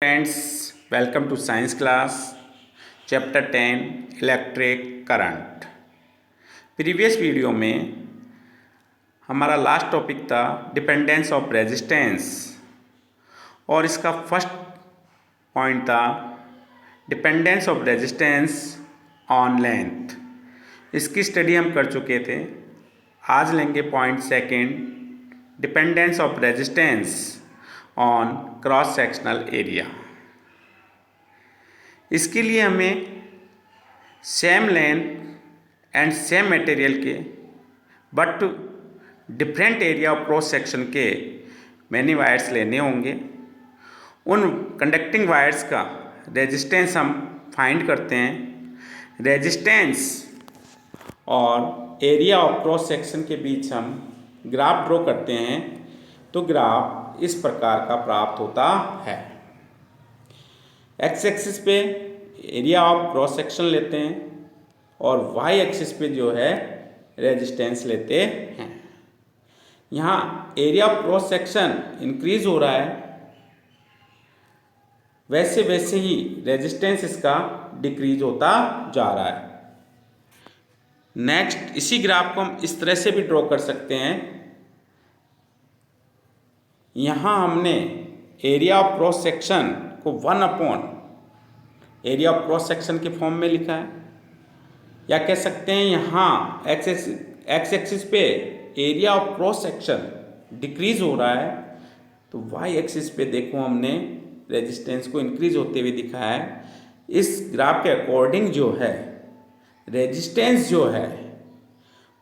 Friends, welcome to science class chapter 10 electric current. Previous video में हमारा last topic था dependence of resistance और इसका फर्स्ट पॉइंट था dependence of resistance on length. इसकी study हम कर चुके थे। आज लेंगे point second, dependence of resistance on cross sectional area. इसके लिए हमें same length and same material के but different area of cross section के मैनी वायर्स लेने होंगे। उन कंडक्टिंग वायर्स का रेजिस्टेंस हम फाइंड करते हैं। रेजिस्टेंस और एरिया ऑफ क्रॉस सेक्शन के बीच हम ग्राफ ड्रॉ करते हैं, तो ग्राफ इस प्रकार का प्राप्त होता है। एक्स एक्सिस पे एरिया ऑफ क्रॉस सेक्शन लेते हैं और वाई एक्सिस पे जो है रेजिस्टेंस लेते हैं। यहाँ area of cross section increase हो रहा है, वैसे वैसे ही रेजिस्टेंस इसका डिक्रीज होता जा रहा है। नेक्स्ट, इसी ग्राफ को हम इस तरह से भी ड्रॉ कर सकते हैं। यहाँ हमने एरिया ऑफ क्रॉस सेक्शन को 1 upon area of cross section के फॉर्म में लिखा है, या कह सकते हैं यहाँ एक्स एक्सिस पे area of cross section decrease हो रहा है, तो वाई एक्सिस पे देखो हमने रेजिस्टेंस को इंक्रीज होते हुए दिखाया है। इस ग्राफ के अकॉर्डिंग जो है रेजिस्टेंस जो है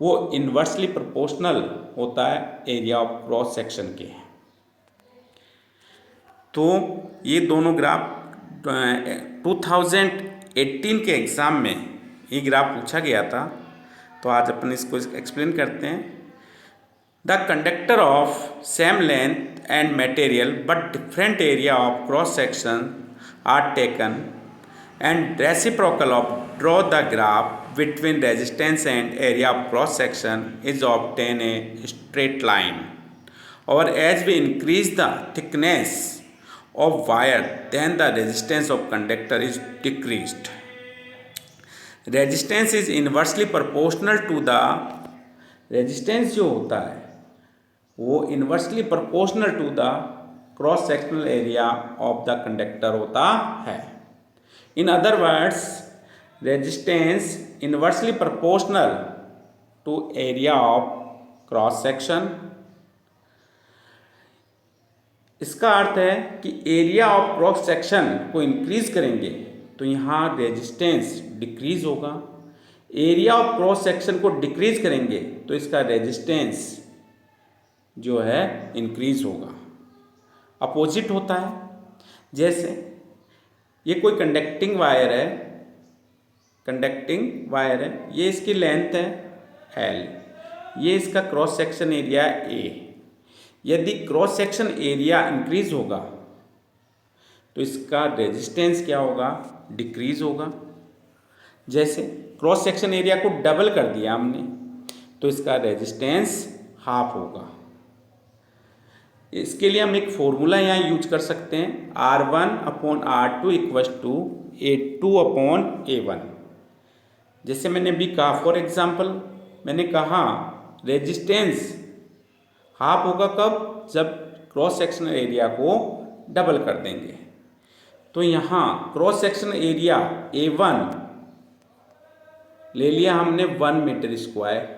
वो इन्वर्सली प्रोपोर्शनल होता है एरिया ऑफ क्रॉस सेक्शन के। तो ये दोनों ग्राफ 2018 के एग्ज़ाम में ये ग्राफ पूछा गया था, तो आज अपन इसको एक्सप्लेन करते हैं। The conductor of same length and material but different area of cross section are taken and reciprocal of draw the graph between resistance and area of cross section is obtained a straight line, or as we increase the thickness of wire then the resistance of conductor is decreased. Resistance is inversely proportional to the resistance जो होता है वो inversely proportional to the cross sectional area of the conductor होता है। In other words, resistance inversely proportional to area of cross section। इसका अर्थ है कि area of cross section को इंक्रीज करेंगे तो यहाँ रेजिस्टेंस डिक्रीज होगा, एरिया ऑफ क्रॉस सेक्शन को डिक्रीज करेंगे तो इसका रेजिस्टेंस जो है इंक्रीज होगा। अपोजिट होता है। जैसे ये कोई कंडक्टिंग वायर है, ये इसकी लेंथ है L, ये इसका क्रॉस सेक्शन एरिया A। यदि क्रॉस सेक्शन एरिया इंक्रीज होगा तो इसका रेजिस्टेंस क्या होगा? डिक्रीज होगा। जैसे क्रॉस सेक्शन एरिया को डबल कर दिया हमने तो इसका रेजिस्टेंस हाफ होगा। इसके लिए हम एक फॉर्मूला यहाँ यूज कर सकते हैं, R1/R2 = A2/A1। जैसे मैंने अभी कहा, फॉर एग्जाम्पल मैंने कहा रेजिस्टेंस हाफ होगा कब? जब क्रॉस सेक्शनल एरिया को डबल कर देंगे। तो यहाँ क्रॉस सेक्शनल एरिया A1 ले लिया हमने 1 मीटर स्क्वायर,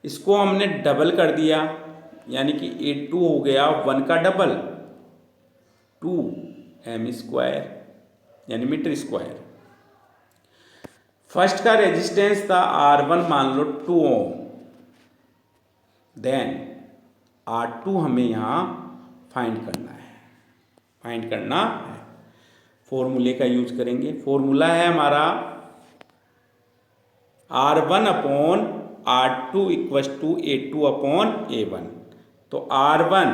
इसको हमने डबल कर दिया यानी कि A2 हो गया 1 का डबल 2m² यानी मीटर स्क्वायर। फर्स्ट का रेजिस्टेंस था R1 मान लो 2 ओम, देन R2 हमें यहाँ फाइंड करना है। फॉर्मूले का यूज करेंगे। फॉर्मूला है हमारा R1/R2 = A2/A1। तो R1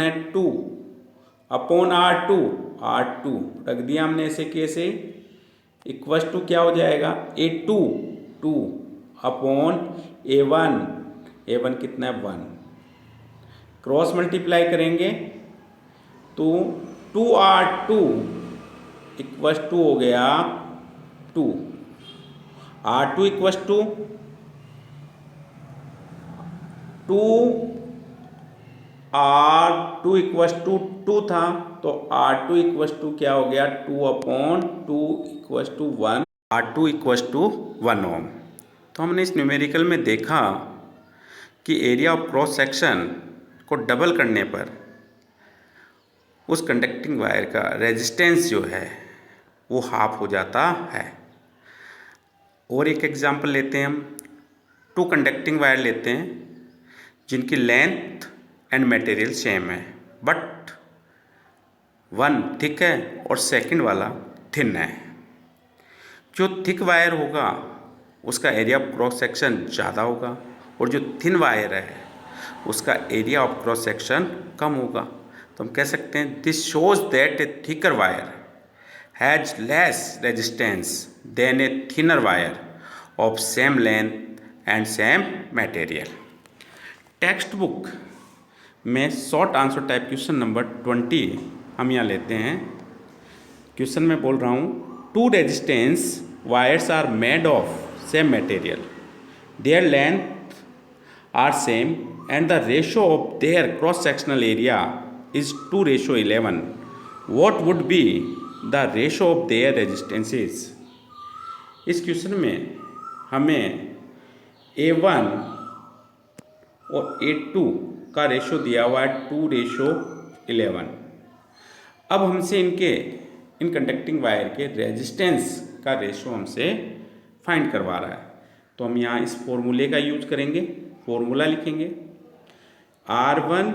है 2/R2 रख दिया हमने ऐसे कैसे, इक्वस टू क्या हो जाएगा? A2 2/A1 कितना है? 1। क्रॉस मल्टीप्लाई करेंगे तो 2R2 इक्वस टू हो गया 2, R2 equals to 2R2 equals to 2 था, तो R2 इक्वस टू क्या हो गया 2/2 equals to 1, R2 equals to 1 ohm. तो हमने इस न्यूमेरिकल में देखा कि एरिया ऑफ क्रॉस सेक्शन को डबल करने पर उस कंडक्टिंग वायर का रेजिस्टेंस जो है वो हाफ हो जाता है। और एक एग्जांपल लेते हैं हम, 2 कंडक्टिंग वायर लेते हैं जिनकी लेंथ एंड मटेरियल सेम है, बट वन थिक है और सेकंड वाला थिन है। जो थिक वायर होगा उसका एरिया ऑफ क्रॉस सेक्शन ज़्यादा होगा और जो थिन वायर है उसका एरिया ऑफ क्रॉस सेक्शन कम होगा। तो हम कह सकते हैं this shows that a thicker wire has less resistance than a thinner wire of same length and same material. Text book में short answer type question number 20 हम यहाँ लेते हैं। क्वेश्चन में बोल रहा हूँ 2 resistance wires are made of same material, their length are same and the ratio of their cross sectional area is 2:11. What would be the ratio of their resistances? इस question में हमें A1 और A2 का ratio दिया हुआ है 2:11। अब हमसे इन कंडक्टिंग वायर के रेजिस्टेंस का रेशो हमसे फाइंड करवा रहा है। तो हम यहाँ इस फॉर्मूले का यूज करेंगे, फॉर्मूला लिखेंगे R1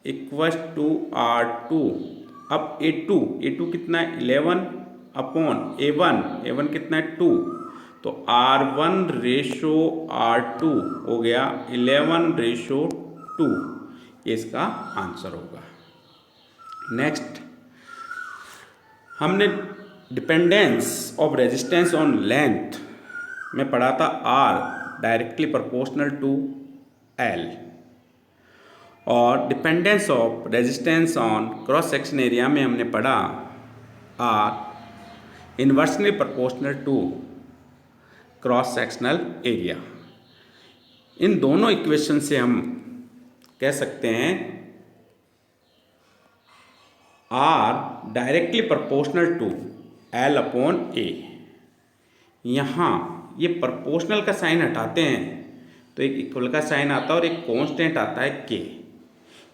इक्वस टू R2। अब A2 कितना है 11 अपॉन A1 कितना है 2, तो R1 रेशो R2 हो गया 11:2, ये इसका आंसर होगा। नेक्स्ट हमने dependence of resistance on length में पढ़ा था R directly proportional to L, और dependence of resistance on cross section area में हमने पढ़ा R inversely proportional to cross sectional area. इन दोनों इक्वेशन से हम कह सकते हैं R directly proportional to L/A। यहाँ ये प्रोपोर्शनल का साइन हटाते हैं तो एक इक्वल का साइन आता है और एक कांस्टेंट आता है K।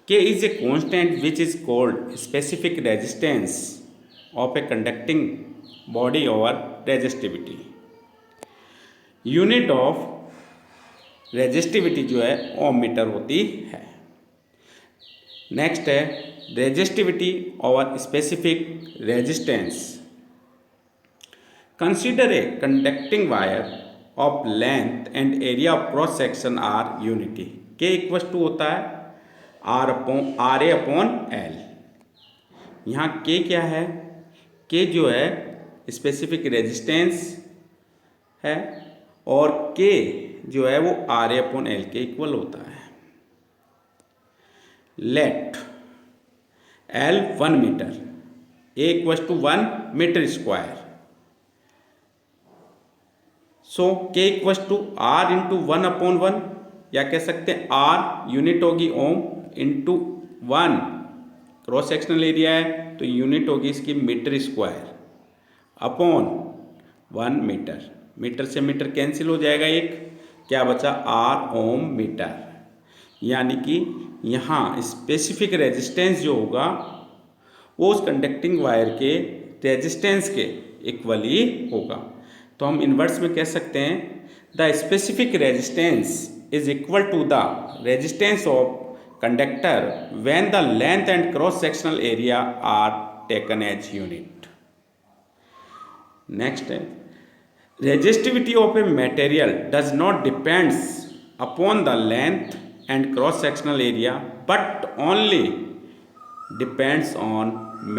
K is a constant which is called specific resistance of a conducting body or resistivity. Unit of resistivity जो है ओम मीटर होती है। नेक्स्ट है रेजिस्टिविटी और specific resistance. Consider a conducting wire of length and area of cross section are unity. K equal to होता है RA/L। यहाँ K क्या है, K जो है स्पेसिफिक रेजिस्टेंस है और K जो है वो RA/L के इक्वल होता है। Let L 1 metre, A equal to 1 metre square, so K equal to R into 1/1, या कह सकते हैं R यूनिट होगी ohm into 1 cross sectional area है तो यूनिट होगी इसकी metre square upon 1 metre. Metre से मीटर कैंसिल हो जाएगा, एक क्या बचा R ओम मीटर। यानी कि यहाँ स्पेसिफिक रेजिस्टेंस जो होगा वो उस कंडक्टिंग वायर के रेजिस्टेंस के इक्वल ही होगा। तो हम इन्वर्स में कह सकते हैं the specific resistance is equal to the resistance of conductor when the length and cross sectional area are taken as unit. Next, resistivity of a material does not depends upon the length and cross sectional area but only depends on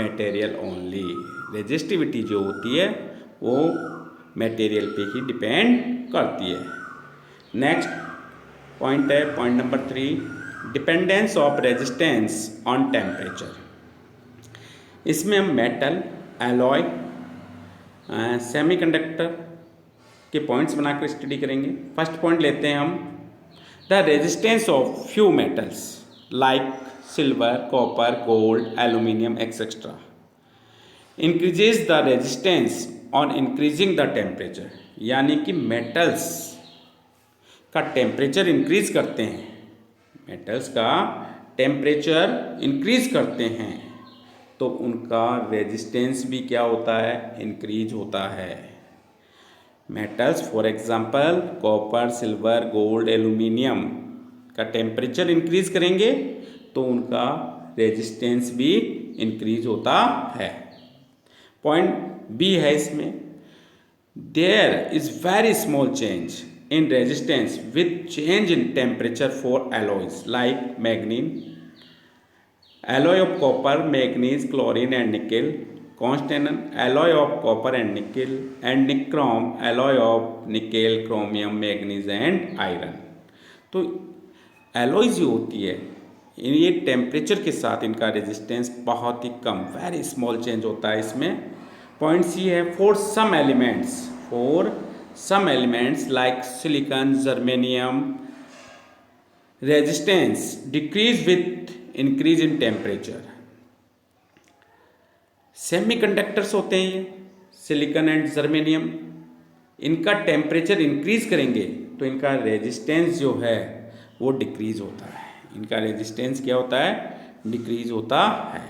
material only. resistivity जो होती है वो material पे ही depend करती है। Next point है point number 3, dependence of resistance on temperature. इसमें हम मेटल, एलॉय, सेमीकंडक्टर के पॉइंट्स बनाकर स्टडी करेंगे। फर्स्ट पॉइंट लेते हैं हम, the resistance of few metals like silver, copper, gold, aluminium etcetera increases the resistance on increasing the temperature. यानी कि मेटल्स का टेम्परेचर इंक्रीज करते हैं, मेटल्स का टेम्परेचर इंक्रीज करते हैं तो उनका रेजिस्टेंस भी क्या होता है, इंक्रीज होता है। Metals for example copper, silver, gold, aluminium का टेम्परेचर इंक्रीज करेंगे तो उनका रेजिस्टेंस भी इंक्रीज होता है। पॉइंट बी है इसमें, there is very small change in resistance with change in temperature for alloys like manganese, alloy of copper, manganese, chlorine and nickel, constant alloy of copper and nickel, and nichrome alloy of nickel, chromium, manganese and iron। तो alloy जो होती है ये temperature के साथ इनका resistance बहुत ही कम, very small change होता है इसमें। पॉइंट सी है, for some elements like silicon, germanium resistance decrease with increase in temperature। Semiconductors होते हैं ये सिलिकॉन एंड जर्मेनियम, इनका टेम्परेचर इंक्रीज करेंगे तो इनका रेजिस्टेंस जो है वो डिक्रीज होता है, इनका रेजिस्टेंस क्या होता है, डिक्रीज होता है।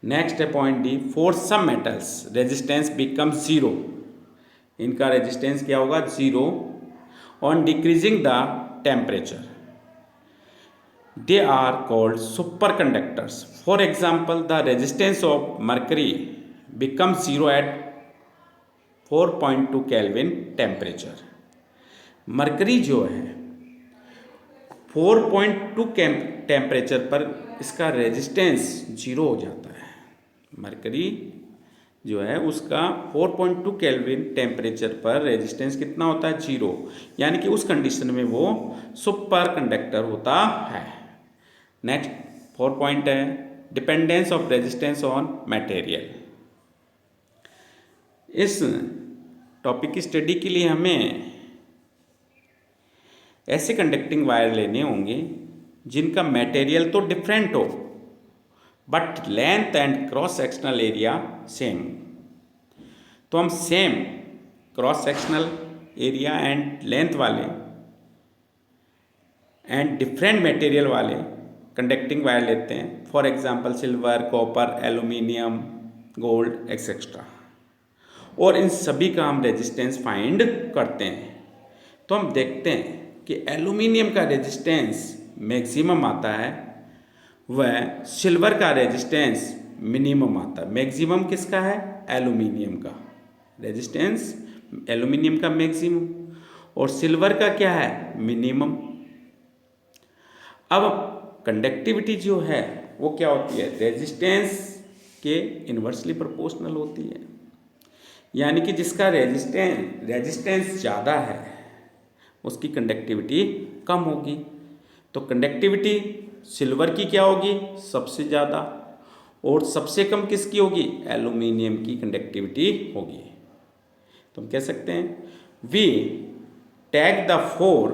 नेक्स्ट है point D, for some metals resistance become zero, इनका रेजिस्टेंस क्या होगा, zero on decreasing the temperature, they are called superconductors. For example the resistance of mercury become zero at 4.2 kelvin temperature. Mercury जो है 4.2 temperature पर इसका resistance zero हो जाता है। मर्करी जो है उसका 4.2 केल्विन टेम्परेचर पर रेजिस्टेंस कितना होता है, जीरो, यानी कि उस कंडीशन में वो सुपर कंडक्टर होता है। नेक्स्ट 4 पॉइंट है, dependence of resistance on material. इस टॉपिक की स्टडी के लिए हमें ऐसे कंडक्टिंग वायर लेने होंगे जिनका मटेरियल तो डिफरेंट हो but length and cross sectional area same. तो हम same cross sectional area and length वाले एंड डिफरेंट मटेरियल वाले कंडक्टिंग वायर लेते हैं। For example silver, copper, aluminium, gold etcetera, और इन सभी का हम रेजिस्टेंस फाइंड करते हैं। तो हम देखते हैं कि एल्यूमिनियम का रेजिस्टेंस मैक्सिमम आता है, वह सिल्वर का रेजिस्टेंस मिनिमम आता है। मैक्सिमम किसका है, एल्यूमिनियम का रेजिस्टेंस, एल्यूमिनियम का मैक्सिमम, और सिल्वर का क्या है, मिनिमम। अब कंडक्टिविटी जो है वो क्या होती है, रेजिस्टेंस के इन्वर्सली प्रोपोर्शनल होती है, यानी कि जिसका रेजिस्टेंस ज़्यादा है उसकी कंडक्टिविटी कम होगी। तो कंडक्टिविटी सिल्वर की क्या होगी, सबसे ज़्यादा, और सबसे कम किसकी होगी, एल्यूमिनियम की कंडक्टिविटी होगी। तो हम कह सकते हैं we take the 4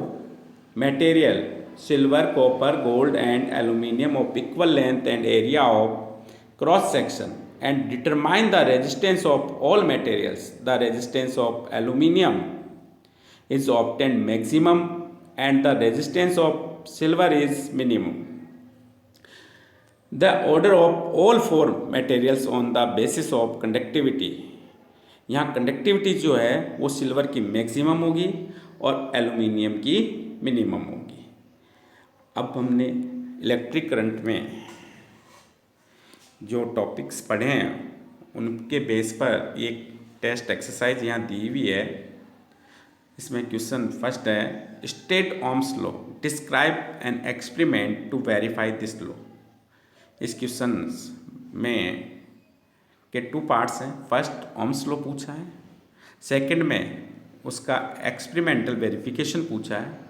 material silver, copper, gold and aluminium of equal length and area of cross section and determine the resistance of all materials. The resistance of aluminum is obtained maximum and the resistance of silver is minimum. The order of all 4 materials on the basis of conductivity. यहाँ conductivity जो है वो silver की maximum होगी और aluminium की minimum होगी। अब हमने इलेक्ट्रिक करंट में जो टॉपिक्स पढ़े हैं उनके बेस पर एक टेस्ट एक्सरसाइज यहाँ दी हुई है। इसमें क्वेश्चन फर्स्ट है, state Ohm's law, describe an experiment to verify this law. इस क्वेश्चन में के 2 पार्ट्स हैं। फर्स्ट ओम्स लॉ पूछा है, सेकंड में उसका एक्सपेरिमेंटल वेरिफिकेशन पूछा है।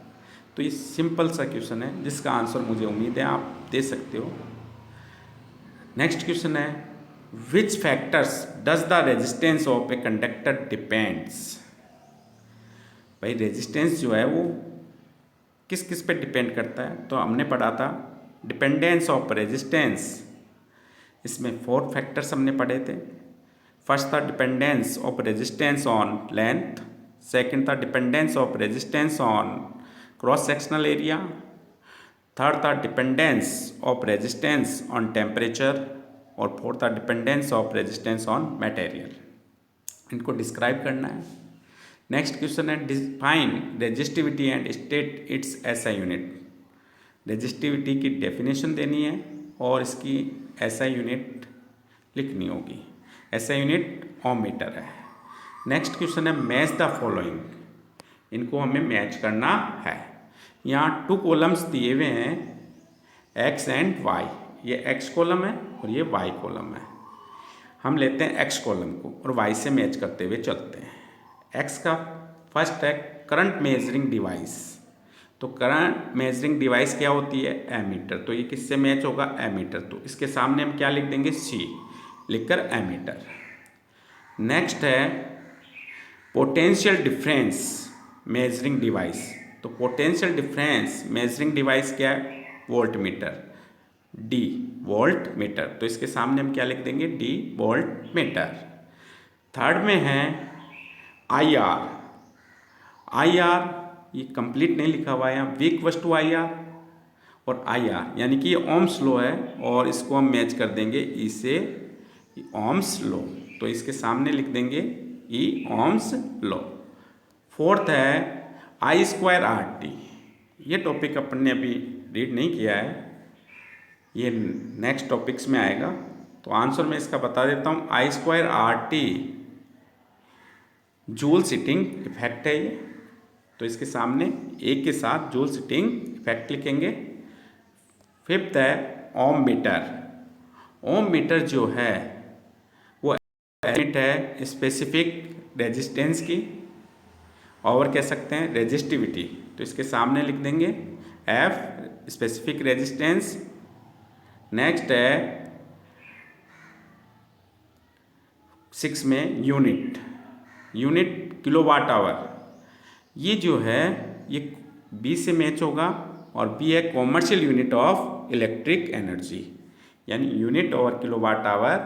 तो ये सिंपल सा क्वेश्चन है जिसका आंसर मुझे उम्मीद है आप दे सकते हो। नेक्स्ट क्वेश्चन है, विच factors does the resistance of a conductor depends. भाई रेजिस्टेंस जो है वो किस किस पे डिपेंड करता है, तो हमने पढ़ा था डिपेंडेंस ऑफ रेजिस्टेंस, इसमें 4 फैक्टर्स हमने पढ़े थे। फर्स्ट था dependence of resistance on length, second था dependence of resistance on cross sectional area, third था dependence of resistance on temperature, और फोर्थ था dependence of resistance on material. इनको डिस्क्राइब करना है। नेक्स्ट क्वेश्चन है define resistivity and state its SI unit. Resistivity की definition देनी है और इसकी एसआई यूनिट लिखनी होगी। एसआई यूनिट ओम मीटर है। नेक्स्ट क्वेश्चन है मैच द फॉलोइंग। इनको हमें मैच करना है। यहाँ 2 कॉलम्स दिए हुए हैं एक्स एंड वाई। ये एक्स कॉलम है और ये वाई कॉलम है। हम लेते हैं एक्स कॉलम को और वाई से मैच करते हुए चलते हैं। एक्स का फर्स्ट है करंट मेजरिंग डिवाइस। तो करंट मेजरिंग डिवाइस क्या होती है? एमीटर। तो ये किससे मैच होगा? एमीटर। तो इसके सामने हम क्या लिख देंगे? सी लिखकर एमीटर। नेक्स्ट है पोटेंशियल डिफरेंस मेजरिंग डिवाइस। तो पोटेंशियल डिफरेंस मेजरिंग डिवाइस क्या है? Volt meter, D volt meter. तो इसके सामने हम क्या लिख देंगे? D volt meter. थर्ड में है आई आर। आई आर ये कंप्लीट नहीं लिखा हुआ है यहाँ, V equals to I R और आई आर, यानी कि ये ओम्स लॉ है और इसको हम मैच कर देंगे ई से, ओम्स लॉ। तो इसके सामने लिख देंगे ई ओम्स लॉ। फोर्थ है आई स्क्वायर आर टी। ये टॉपिक अपन ने अभी रीड नहीं किया है, ये नेक्स्ट टॉपिक्स में आएगा। तो आंसर मैं इसका बता देता हूँ। I square R T joule heating effect है ये। तो इसके सामने एक के साथ जूल सिटिंग इफेक्ट लिखेंगे। फिफ्थ है ओम मीटर। ओम मीटर जो है वो यूनिट है स्पेसिफिक रेजिस्टेंस की, और कह सकते हैं रेजिस्टिविटी। तो इसके सामने लिख देंगे एफ स्पेसिफिक रेजिस्टेंस। नेक्स्ट है 6 में यूनिट, यूनिट किलोवाट आवर। ये जो है ये बी से मैच होगा और बी है commercial unit of electric energy, यानी यूनिट और किलोवाट आवर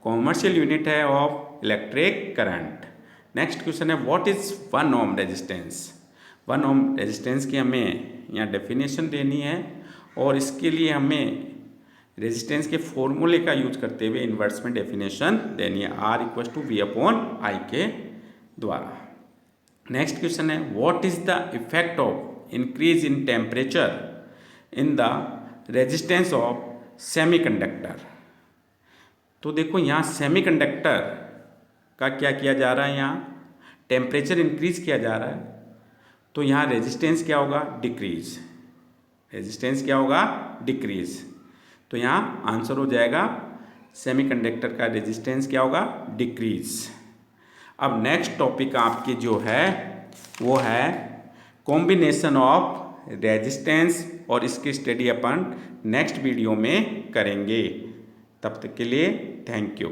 कॉमर्शियल यूनिट है of electric current. Next question है what is 1 ohm resistance. 1 ohm resistance की हमें यहाँ डेफिनेशन देनी है और इसके लिए हमें रेजिस्टेंस के फॉर्मूले का यूज करते हुए इन्वर्स में डेफिनेशन देनी है, R equals to V upon I के द्वारा। नेक्स्ट क्वेश्चन है what is the effect of increase in temperature in the resistance of semiconductor. तो देखो यहाँ सेमीकंडक्टर का क्या किया जा रहा है, यहाँ टेम्परेचर इंक्रीज किया जा रहा है, तो यहाँ रेजिस्टेंस क्या होगा? डिक्रीज। रेजिस्टेंस क्या होगा? डिक्रीज। तो यहाँ आंसर हो जाएगा सेमीकंडक्टर का रेजिस्टेंस क्या होगा? डिक्रीज। अब नेक्स्ट टॉपिक आपकी जो है वो है कॉम्बिनेशन ऑफ रेजिस्टेंस, और इसकी स्टडी अपन नेक्स्ट वीडियो में करेंगे। तब तक के लिए थैंक यू।